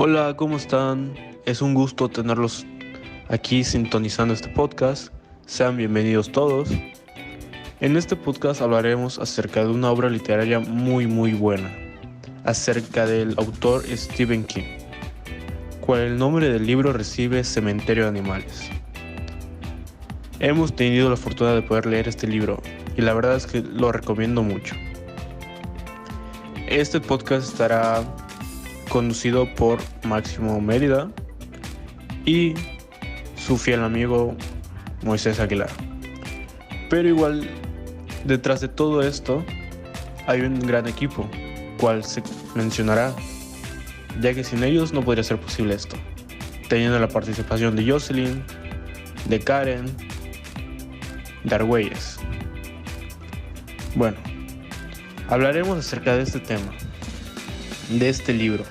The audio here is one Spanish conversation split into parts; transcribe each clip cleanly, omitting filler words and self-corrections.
Hola, ¿cómo están? Es un gusto tenerlos aquí sintonizando este podcast. Sean bienvenidos todos. En este podcast hablaremos acerca de una obra literaria muy buena, acerca del autor Stephen King, cual el nombre del libro recibe Cementerio de Animales. Hemos tenido la fortuna de poder leer este libro y la verdad es que lo recomiendo mucho. Este podcast estará conducido por Máximo Mérida y su fiel amigo Moisés Aguilar. Pero igual, detrás de todo esto hay un gran equipo, cual se mencionará, ya que sin ellos no podría ser posible esto, teniendo la participación de Jocelyn, de Karen, de Argüelles. Bueno, hablaremos acerca de este tema, de este libro.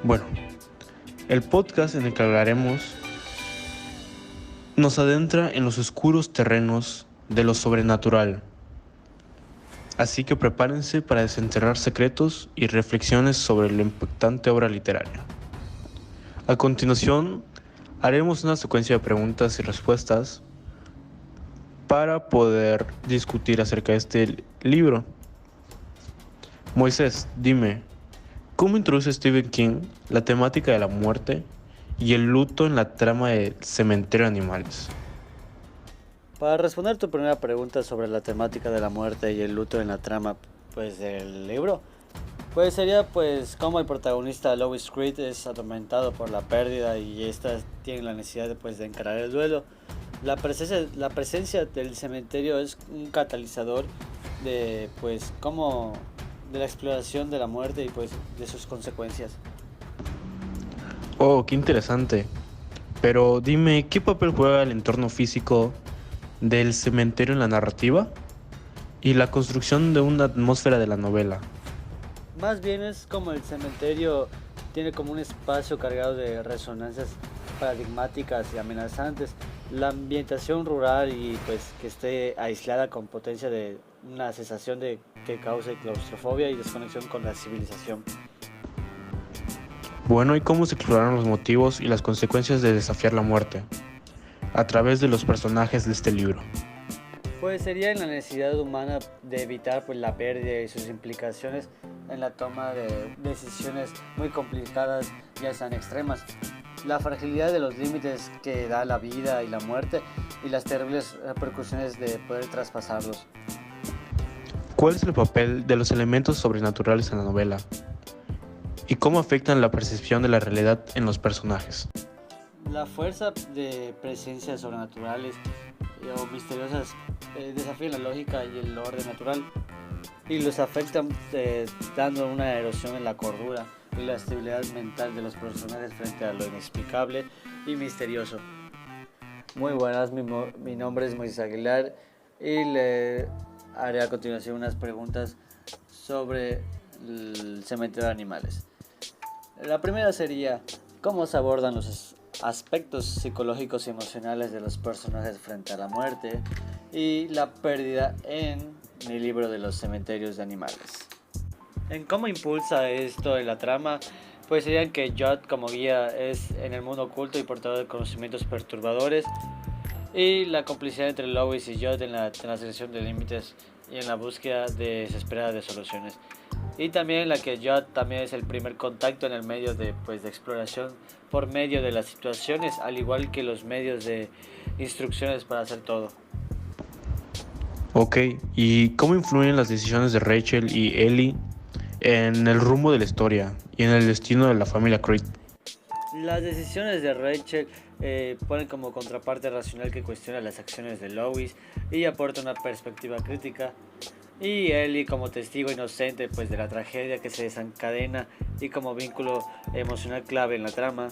Bueno, el podcast en el que hablaremos nos adentra en los oscuros terrenos de lo sobrenatural. Así que prepárense para desenterrar secretos y reflexiones sobre la impactante obra literaria. A continuación, haremos una secuencia de preguntas y respuestas para poder discutir acerca de este libro. Moisés, dime, ¿cómo introduce Stephen King la temática de la muerte y el luto en la trama de Cementerio de Animales? Para responder tu primera pregunta sobre la temática de la muerte y el luto en la trama del libro, sería cómo el protagonista Louis Creed es atormentado por la pérdida y esta tiene la necesidad de encarar el duelo. La presencia del cementerio es un catalizador de de la exploración de la muerte y de sus consecuencias. Oh, qué interesante. Pero dime, ¿qué papel juega el entorno físico del cementerio en la narrativa y la construcción de una atmósfera de la novela? Más bien es como el cementerio tiene como un espacio cargado de resonancias paradigmáticas y amenazantes. La ambientación rural y que esté aislada con potencia de una sensación de que cause claustrofobia y desconexión con la civilización. Bueno, ¿y cómo se exploraron los motivos y las consecuencias de desafiar la muerte a través de los personajes de este libro? Sería en la necesidad humana de evitar la pérdida y sus implicaciones en la toma de decisiones muy complicadas, ya sean extremas. La fragilidad de los límites que da la vida y la muerte y las terribles repercusiones de poder traspasarlos. ¿Cuál es el papel de los elementos sobrenaturales en la novela? ¿Y cómo afectan la percepción de la realidad en los personajes? La fuerza de presencias sobrenaturales o misteriosas desafían la lógica y el orden natural y los afectan dando una erosión en la cordura y la estabilidad mental de los personajes frente a lo inexplicable y misterioso. Muy buenas, mi nombre es Moisés Aguilar y le haré a continuación unas preguntas sobre el cementerio de animales. La primera sería, ¿cómo se abordan los aspectos psicológicos y emocionales de los personajes frente a la muerte y la pérdida en el libro de los cementerios de animales? En cómo impulsa esto en la trama, serían que Judd como guía es en el mundo oculto y portador de conocimientos perturbadores y la complicidad entre Louis y Judd en la transgresión de límites y en la búsqueda desesperada de soluciones. Y también la que Judd también es el primer contacto en el medio de exploración por medio de las situaciones, al igual que los medios de instrucciones para hacer todo. Ok, ¿y cómo influyen las decisiones de Rachel y Ellie en el rumbo de la historia y en el destino de la familia Creed? Las decisiones de Rachel ponen como contraparte racional que cuestiona las acciones de Louis y aporta una perspectiva crítica. Y Ellie como testigo inocente de la tragedia que se desencadena y como vínculo emocional clave en la trama.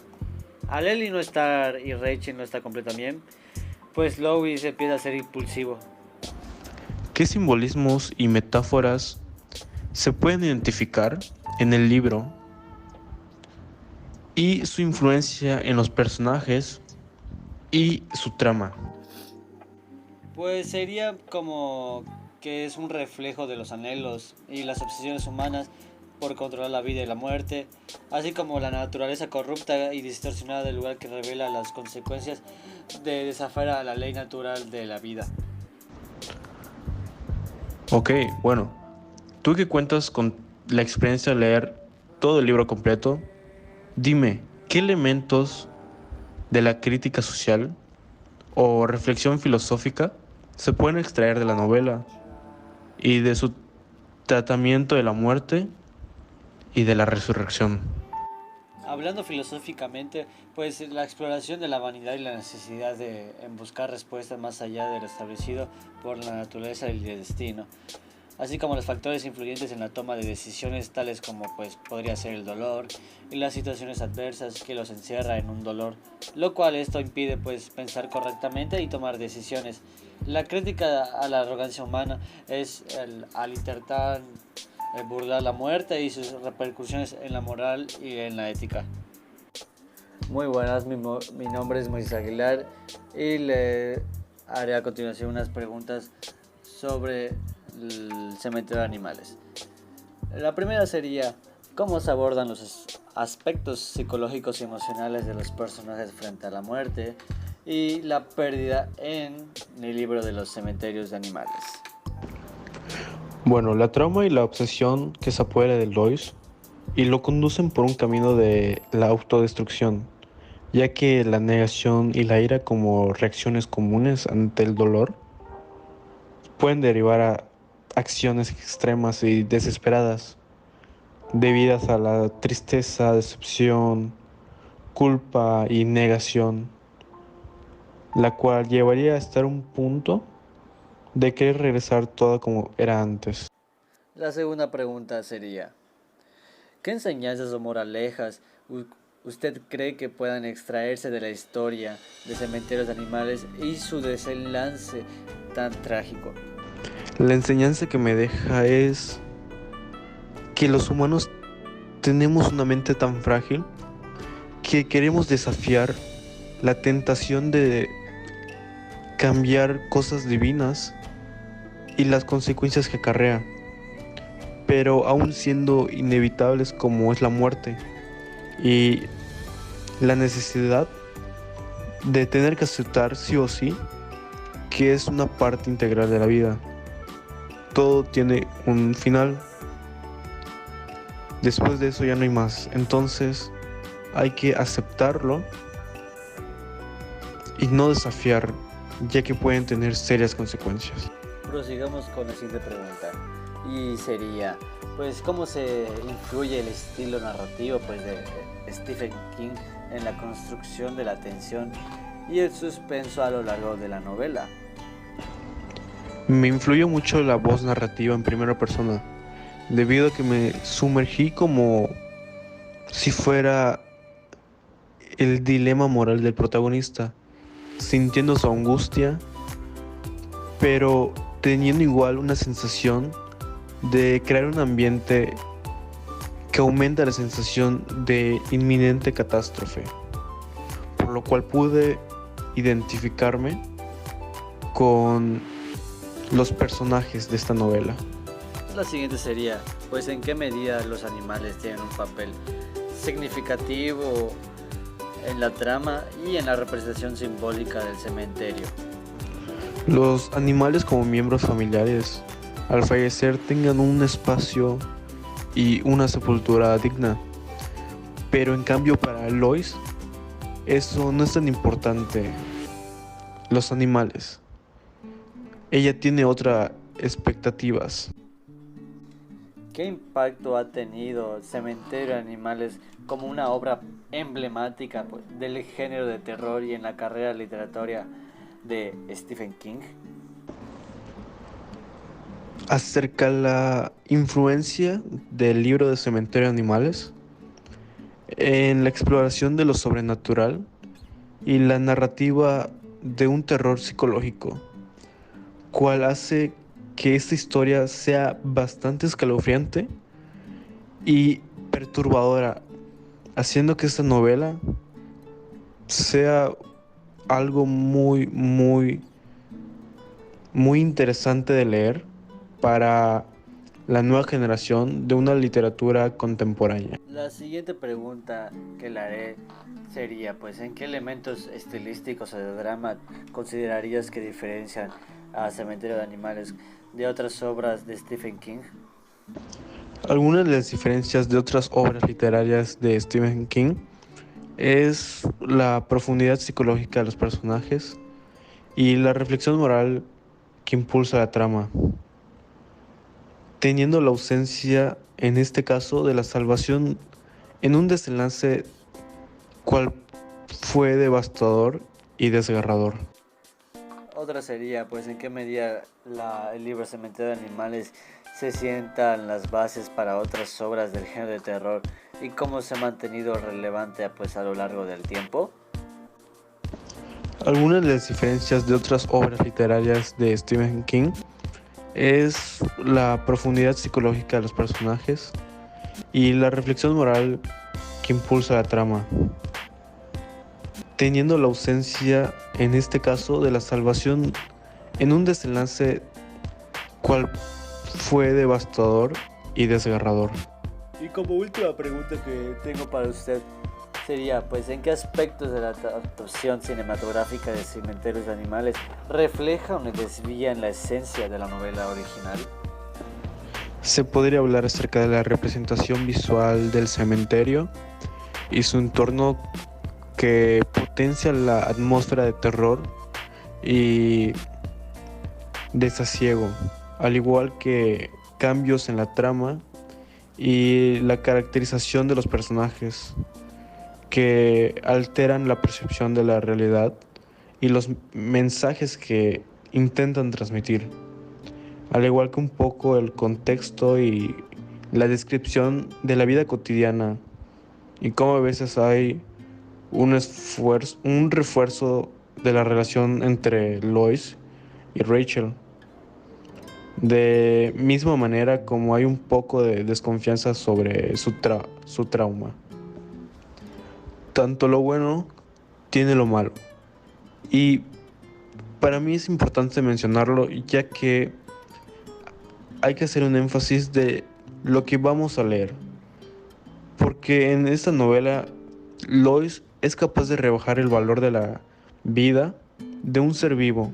Al Ellie no estar y Rachel no está completamente bien, Louis empieza a ser impulsivo. ¿Qué simbolismos y metáforas se pueden identificar en el libro y su influencia en los personajes y su trama? Sería como que es un reflejo de los anhelos y las obsesiones humanas por controlar la vida y la muerte, así como la naturaleza corrupta y distorsionada del lugar que revela las consecuencias de desafiar a la ley natural de la vida. Ok, bueno, tú que cuentas con la experiencia de leer todo el libro completo, dime, ¿qué elementos de la crítica social o reflexión filosófica se pueden extraer de la novela y de su tratamiento de la muerte y de la resurrección? Hablando filosóficamente, pues la exploración de la vanidad y la necesidad en buscar respuestas más allá de lo establecido por la naturaleza y el destino, así como los factores influyentes en la toma de decisiones tales como pues podría ser el dolor y las situaciones adversas que los encierra en un dolor, lo cual esto impide pues pensar correctamente y tomar decisiones. La crítica a la arrogancia humana es al intentar burlar la muerte y sus repercusiones en la moral y en la ética. Muy buenas, mi nombre es Moisés Aguilar y le haré a continuación unas preguntas sobre el cementerio de animales. La primera sería, ¿cómo se abordan los aspectos psicológicos y emocionales de los personajes frente a la muerte y la pérdida en el libro de los cementerios de animales? Bueno, la trama y la obsesión que se apodera de Lois y lo conducen por un camino de la autodestrucción, ya que la negación y la ira como reacciones comunes ante el dolor pueden derivar a acciones extremas y desesperadas, debidas a la tristeza, decepción, culpa y negación, la cual llevaría a estar a un punto de querer regresar todo como era antes. La segunda pregunta sería, ¿qué enseñanzas o moralejas usted cree que puedan extraerse de la historia de Cementerios de Animales y su desenlace tan trágico? La enseñanza que me deja es que los humanos tenemos una mente tan frágil que queremos desafiar la tentación de cambiar cosas divinas y las consecuencias que acarrea, pero aún siendo inevitables como es la muerte y la necesidad de tener que aceptar sí o sí que es una parte integral de la vida. Todo tiene un final. Después de eso ya no hay más. Entonces hay que aceptarlo y no desafiar, ya que pueden tener serias consecuencias. Prosigamos con la siguiente pregunta y sería, pues, ¿cómo se influye el estilo narrativo pues de Stephen King en la construcción de la tensión y el suspenso a lo largo de la novela? Me influyó mucho la voz narrativa en primera persona, debido a que me sumergí como si fuera el dilema moral del protagonista, sintiendo su angustia, pero teniendo igual una sensación de crear un ambiente que aumenta la sensación de inminente catástrofe, por lo cual pude identificarme con los personajes de esta novela. La siguiente sería, pues, ¿en qué medida los animales tienen un papel significativo en la trama y en la representación simbólica del cementerio? Los animales como miembros familiares, al fallecer, tengan un espacio y una sepultura digna. Pero en cambio para Lois, eso no es tan importante. Los animales. Ella tiene otras expectativas. ¿Qué impacto ha tenido Cementerio de Animales como una obra emblemática pues, del género de terror y en la carrera literaria de Stephen King? Acerca de la influencia del libro de Cementerio de Animales en la exploración de lo sobrenatural y la narrativa de un terror psicológico, cual hace que esta historia sea bastante escalofriante y perturbadora, haciendo que esta novela sea algo muy interesante de leer para la nueva generación de una literatura contemporánea. La siguiente pregunta que le haré sería, pues, ¿en qué elementos estilísticos o de drama considerarías que diferencian a Cementerio de Animales de otras obras de Stephen King? Algunas de las diferencias de otras obras literarias de Stephen King es la profundidad psicológica de los personajes y la reflexión moral que impulsa la trama, teniendo la ausencia, en este caso, de la salvación en un desenlace cual fue devastador y desgarrador. Otra sería, pues, ¿en qué medida el libro Cementerio de Animales se sientan las bases para otras obras del género de terror y cómo se ha mantenido relevante, pues, a lo largo del tiempo? Algunas de las diferencias de otras obras literarias de Stephen King es la profundidad psicológica de los personajes y la reflexión moral que impulsa la trama, teniendo la ausencia, en este caso, de la salvación en un desenlace cual fue devastador y desgarrador. Y como última pregunta que tengo para usted sería, pues, ¿en qué aspectos de la adaptación cinematográfica de Cementerios de Animales reflejan o desvían la esencia de la novela original? Se podría hablar acerca de la representación visual del cementerio y su entorno que potencia la atmósfera de terror y desasiego, al igual que cambios en la trama y la caracterización de los personajes que alteran la percepción de la realidad y los mensajes que intentan transmitir, al igual que un poco el contexto y la descripción de la vida cotidiana y cómo a veces hay un refuerzo de la relación entre Lois y Rachel. De misma manera como hay un poco de desconfianza sobre su trauma. Tanto lo bueno tiene lo malo. Y para mí es importante mencionarlo, ya que hay que hacer un énfasis de lo que vamos a leer. Porque en esta novela, Lois es capaz de rebajar el valor de la vida de un ser vivo,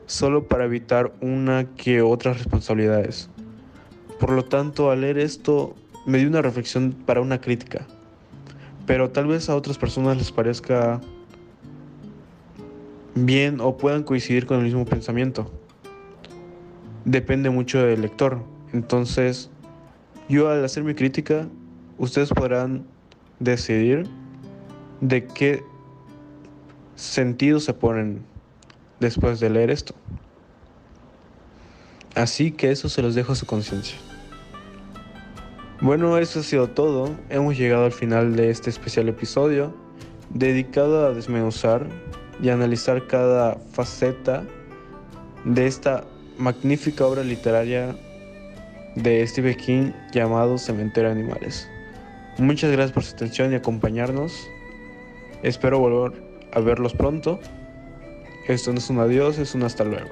solo para evitar una que otras responsabilidades. Por lo tanto, al leer esto, me dio una reflexión para una crítica. Pero tal vez a otras personas les parezca bien o puedan coincidir con el mismo pensamiento. Depende mucho del lector. Entonces, yo al hacer mi crítica, ustedes podrán decidir de qué sentido se ponen después de leer esto. Así que eso se los dejo a su conciencia. Bueno, eso ha sido todo. Hemos llegado al final de este especial episodio dedicado a desmenuzar y analizar cada faceta de esta magnífica obra literaria de Stephen King llamado Cementerio de Animales. Muchas gracias por su atención y acompañarnos. Espero volver a verlos pronto. Esto no es un adiós, es un hasta luego.